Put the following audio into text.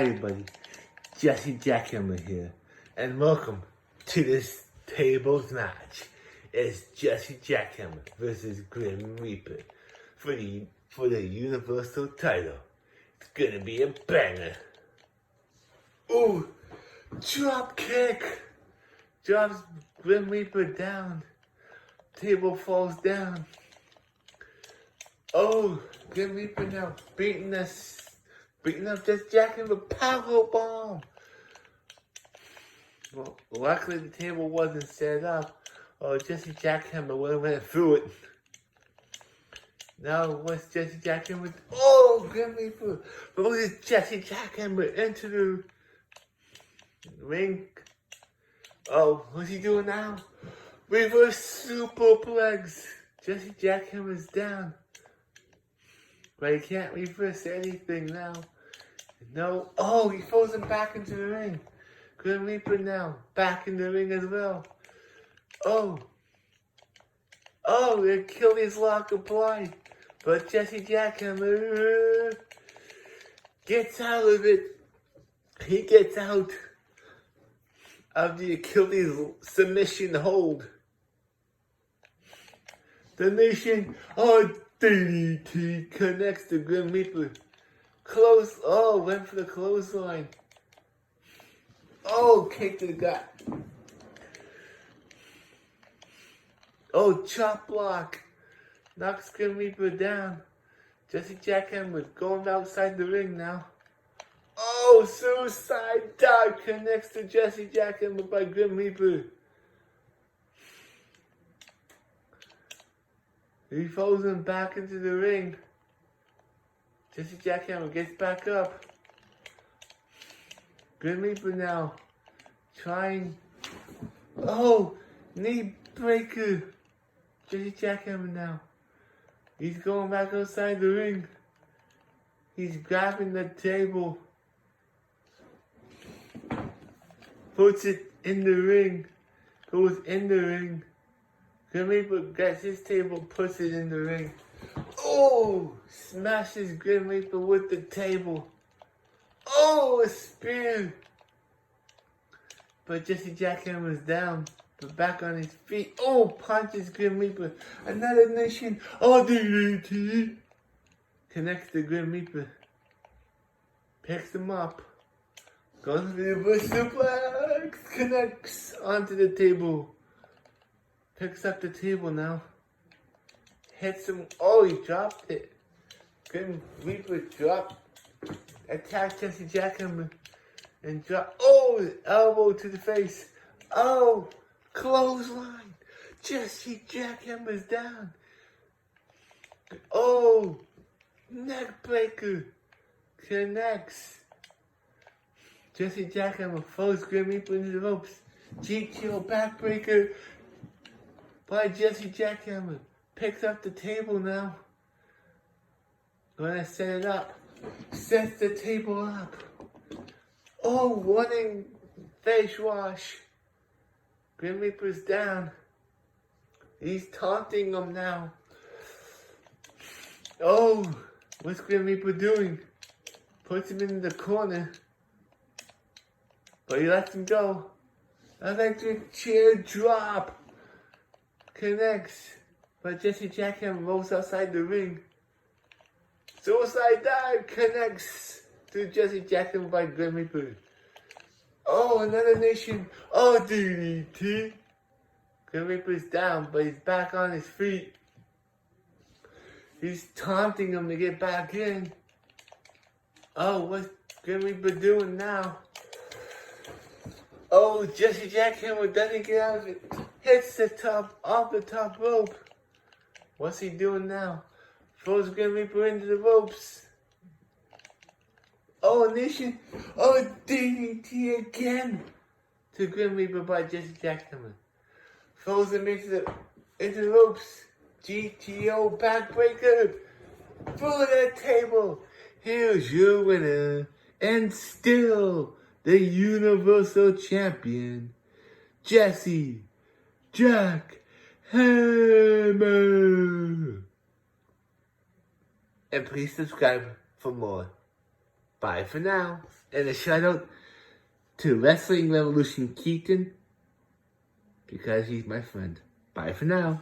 Hi everybody, Jesse Jackhammer here, and welcome to this tables match. It's Jesse Jackhammer versus Grim Reaper for the Universal title. It's gonna be a banger. Ooh, drop kick! Drops Grim Reaper down. Table falls down. Oh, Grim Reaper now beating up Jesse Jackhammer, power bomb. Well, luckily the table wasn't set up, or Jesse Jackhammer would have went through it. Now what's Jesse Jackhammer? Oh, Grim Reaper throws Jesse Jackhammer into the ring. Oh, what's he doing now? Reverse superplex. Jesse Jackhammer's down. But he can't reverse anything now. No. Oh, he throws him back into the ring. Grim Reaper now back in the ring as well. Oh, the Achilles lock applied. But Jesse Jackhammer gets out of it. He gets out of the Achilles submission hold. The Nation, DDT connects the Grim Reaper. Went for the clothesline. Kick to the gut. Chop block. Knocks Grim Reaper down. Jesse Jackhammer going outside the ring now. Suicide dive connects to Jesse Jackhammer by Grim Reaper. He throws him back into the ring. Jesse Jackhammer gets back up. Grim Reaper now trying. Knee breaker. Jesse Jackhammer now. He's going back outside the ring. He's grabbing the table. Puts it in the ring. Goes in the ring. Grim Reaper gets his table, puts it in the ring. Smashes Grim Reaper with the table. A spear. But Jesse Jackhammer's down, but back on his feet. Punches Grim Reaper. Another Nation. DDT. Connects the Grim Reaper. Picks him up. Goes for the reverse suplex. Connects onto the table. Picks up the table now. Hits him. He dropped it. Grim Reaper dropped. Attacked Jesse Jackhammer. And dropped. Elbow to the face. Clothesline. Jesse Jackhammer's down. Neck breaker. Connects. Jesse Jackhammer throws Grim Reaper into the ropes. GTO backbreaker by Jesse Jackhammer. Picks up the table now. Gonna set it up. Sets the table up. Running face wash. Grim Reaper's down. He's taunting him now. What's Grim Reaper doing? Puts him in the corner. But he lets him go. Electric chair drop. Connects. But Jesse Jackhammer rolls outside the ring. Suicide dive connects to Jesse Jackhammer by Grim Reaper. Another Nation. DDT. Grim Reaper's down, but he's back on his feet. He's taunting him to get back in. What's Grim Reaper doing now? Jesse Jackhammer doesn't get out of it. Hits the top, off the top rope. What's he doing now? Throws Grim Reaper into the ropes. Nation. DDT again to Grim Reaper by Jesse Jackhammer. Throws him into the ropes. GTO backbreaker through the table. Here's your winner, and still the Universal Champion, Jesse Jackhammer. And please subscribe for more. Bye for now. And a shout out to Wrestling Revolution Keaton, because he's my friend. Bye for now.